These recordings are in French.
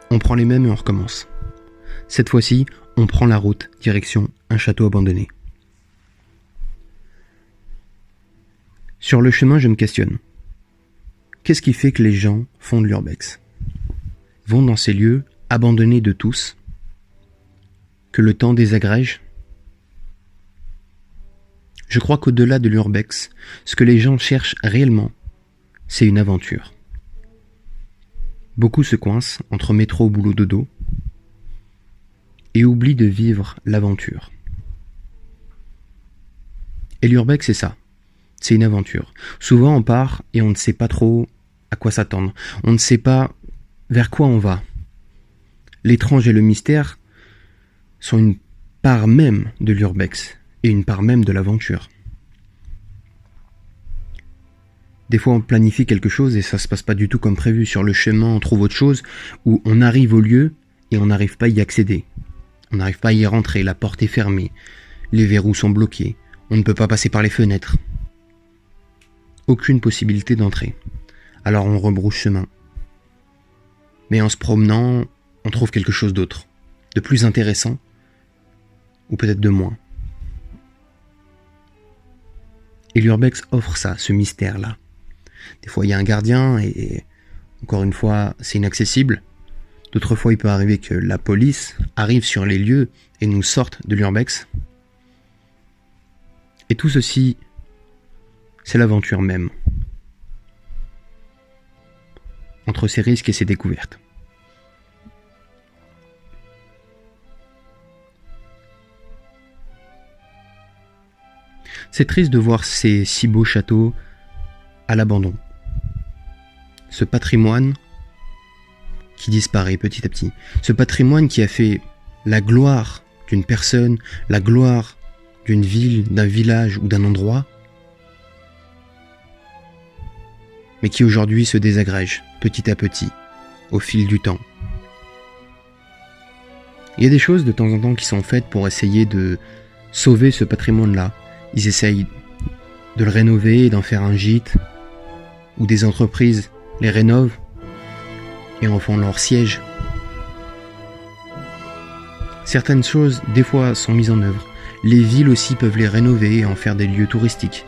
On prend les mêmes et on recommence. Cette fois-ci, on prend la route, direction un château abandonné. Sur le chemin, je me questionne. Qu'est-ce qui fait que les gens font de l'urbex? Vont dans ces lieux abandonnés de tous, que le temps désagrège? Je crois qu'au-delà de l'urbex, ce que les gens cherchent réellement, c'est une aventure. Beaucoup se coincent entre métro, boulot, dodo et oublient de vivre l'aventure. Et l'urbex, c'est ça. C'est une aventure. Souvent, on part et on ne sait pas trop à quoi s'attendre. On ne sait pas vers quoi on va. L'étrange et le mystère sont une part même de l'urbex et une part même de l'aventure. Des fois, on planifie quelque chose et ça se passe pas du tout comme prévu. Sur le chemin, on trouve autre chose, ou on arrive au lieu et on n'arrive pas à y accéder. On n'arrive pas à y rentrer, la porte est fermée, les verrous sont bloqués, on ne peut pas passer par les fenêtres. Aucune possibilité d'entrer. Alors on rebrousse chemin. Mais en se promenant, on trouve quelque chose d'autre, de plus intéressant, ou peut-être de moins. Et l'urbex offre ça, ce mystère-là. Des fois, il y a un gardien et encore une fois, c'est inaccessible. D'autres fois, il peut arriver que la police arrive sur les lieux et nous sorte de l'urbex. Et tout ceci, c'est l'aventure même. Entre ces risques et ces découvertes. C'est triste de voir ces si beaux châteaux à l'abandon. Ce patrimoine qui disparaît petit à petit. Ce patrimoine qui a fait la gloire d'une personne, la gloire d'une ville, d'un village ou d'un endroit, mais qui aujourd'hui se désagrège petit à petit, au fil du temps. Il y a des choses de temps en temps qui sont faites pour essayer de sauver ce patrimoine-là. Ils essayent de le rénover et d'en faire un gîte, ou des entreprises les rénovent et en font leur siège. Certaines choses, des fois, sont mises en œuvre. Les villes aussi peuvent les rénover et en faire des lieux touristiques.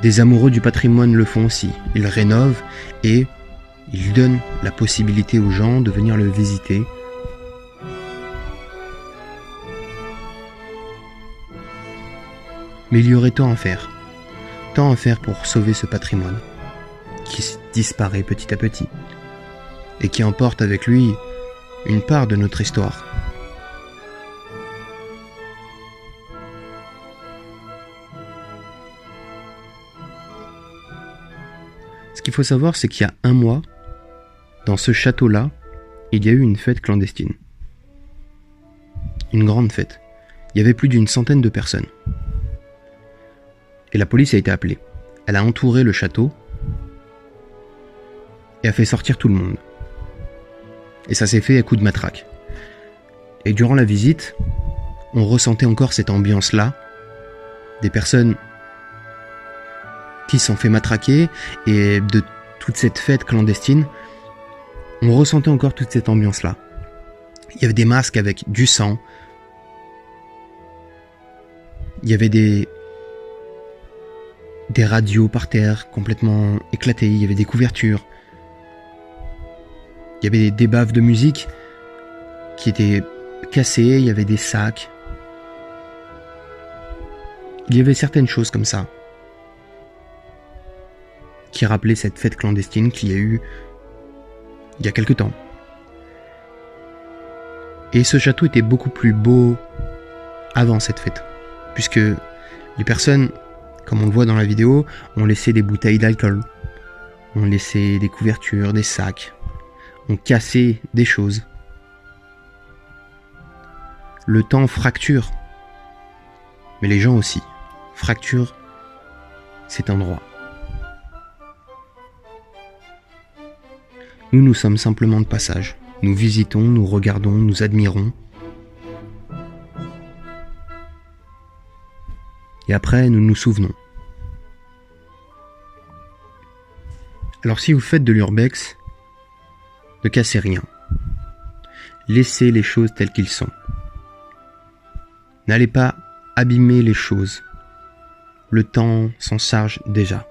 Des amoureux du patrimoine le font aussi. Ils rénovent et ils donnent la possibilité aux gens de venir le visiter. Mais il y aurait tant à faire pour sauver ce patrimoine qui disparaît petit à petit et qui emporte avec lui une part de notre histoire. Ce qu'il faut savoir, c'est qu'il y a un mois, dans ce château-là, il y a eu une fête clandestine. Une grande fête. Il y avait plus d'une centaine de personnes. Et la police a été appelée. Elle a entouré le château et a fait sortir tout le monde. Et ça s'est fait à coups de matraque. Et durant la visite, on ressentait encore cette ambiance-là, des personnes qui se sont fait matraquer, et de toute cette fête clandestine, on ressentait encore toute cette ambiance-là. Il y avait des masques avec du sang, il y avait des radios par terre complètement éclatées, il y avait des couvertures, il y avait des baffes de musique qui étaient cassées, il y avait des sacs. Il y avait certaines choses comme ça qui rappelaient cette fête clandestine qu'il y a eu il y a quelque temps. Et ce château était beaucoup plus beau avant cette fête, puisque les personnes, comme on le voit dans la vidéo, ont laissé des bouteilles d'alcool, ont laissé des couvertures, des sacs, ont cassé des choses. Le temps fracture, mais les gens aussi fracturent cet endroit. Nous sommes simplement de passage. Nous visitons, nous regardons, nous admirons. Et après, nous nous souvenons. Alors si vous faites de l'urbex, ne cassez rien. Laissez les choses telles qu'elles sont. N'allez pas abîmer les choses. Le temps s'en charge déjà.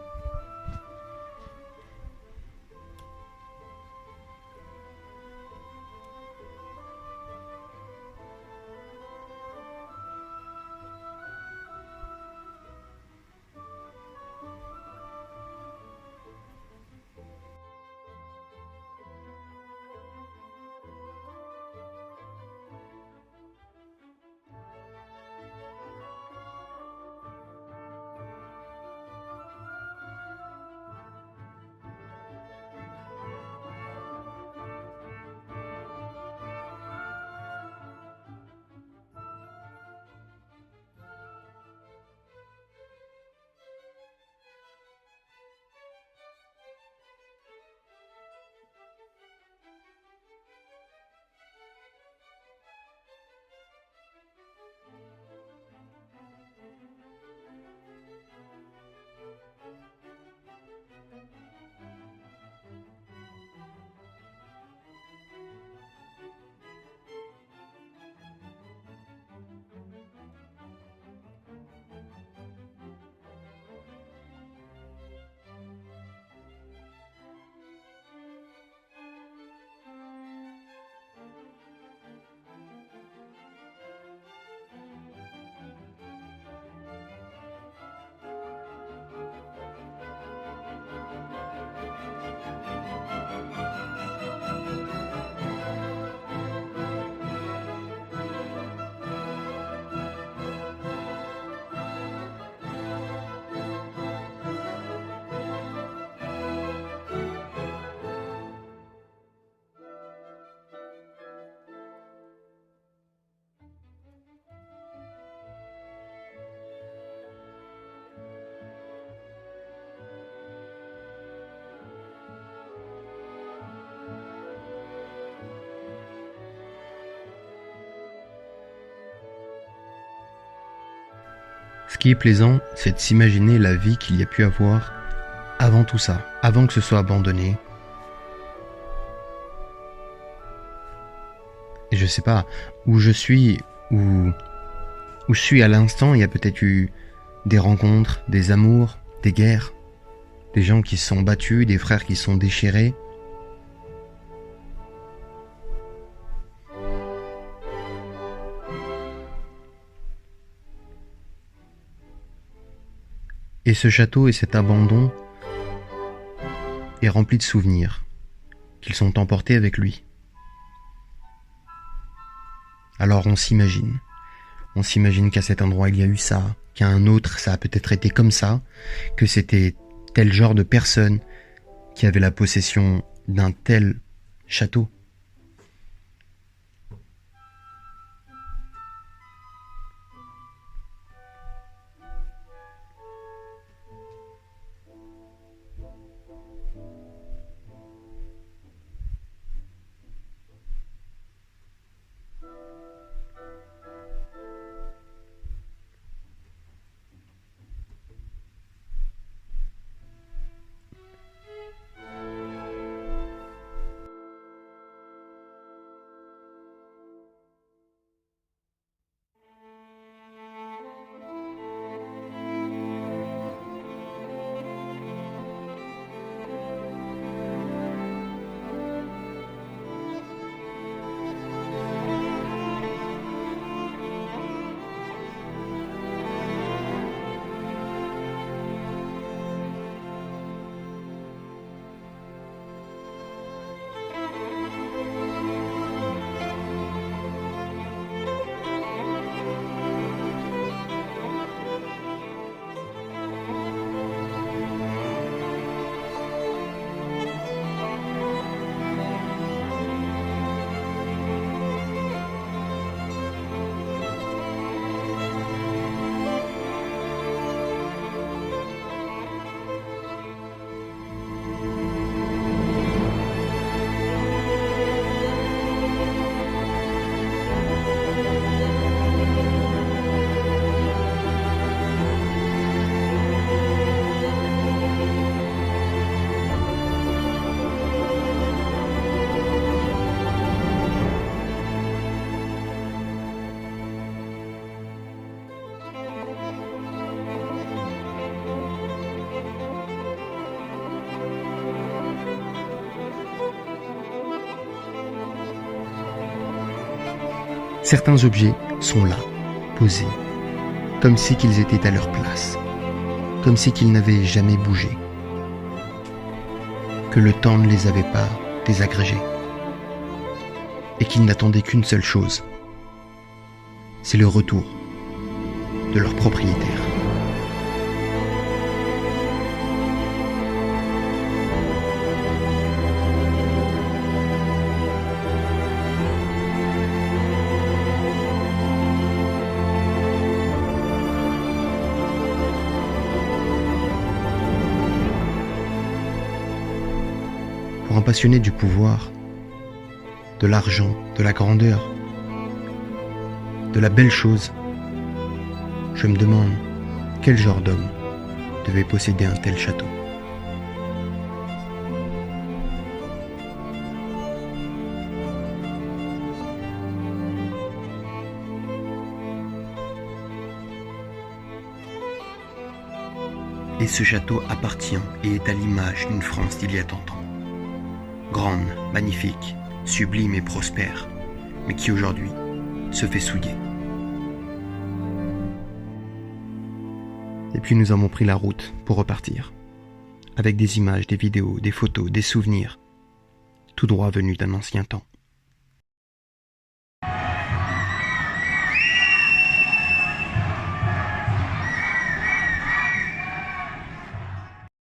Ce qui est plaisant, c'est de s'imaginer la vie qu'il y a pu avoir avant tout ça, avant que ce soit abandonné. Et je sais pas, où je suis, où je suis à l'instant, il y a peut-être eu des rencontres, des amours, des guerres, des gens qui se sont battus, des frères qui se sont déchirés. Et ce château et cet abandon est rempli de souvenirs qu'ils sont emportés avec lui. Alors on s'imagine qu'à cet endroit il y a eu ça, qu'à un autre ça a peut-être été comme ça, que c'était tel genre de personne qui avait la possession d'un tel château. Certains objets sont là, posés, comme si qu'ils étaient à leur place, comme si qu'ils n'avaient jamais bougé, que le temps ne les avait pas désagrégés, et qu'ils n'attendaient qu'une seule chose, c'est le retour de leur propriétaire. Pour un passionné du pouvoir, de l'argent, de la grandeur, de la belle chose, je me demande quel genre d'homme devait posséder un tel château. Et ce château appartient et est à l'image d'une France d'il y a tant de temps. Grande, magnifique, sublime et prospère, mais qui aujourd'hui se fait souiller. Et puis nous avons pris la route pour repartir, avec des images, des vidéos, des photos, des souvenirs, tout droit venus d'un ancien temps.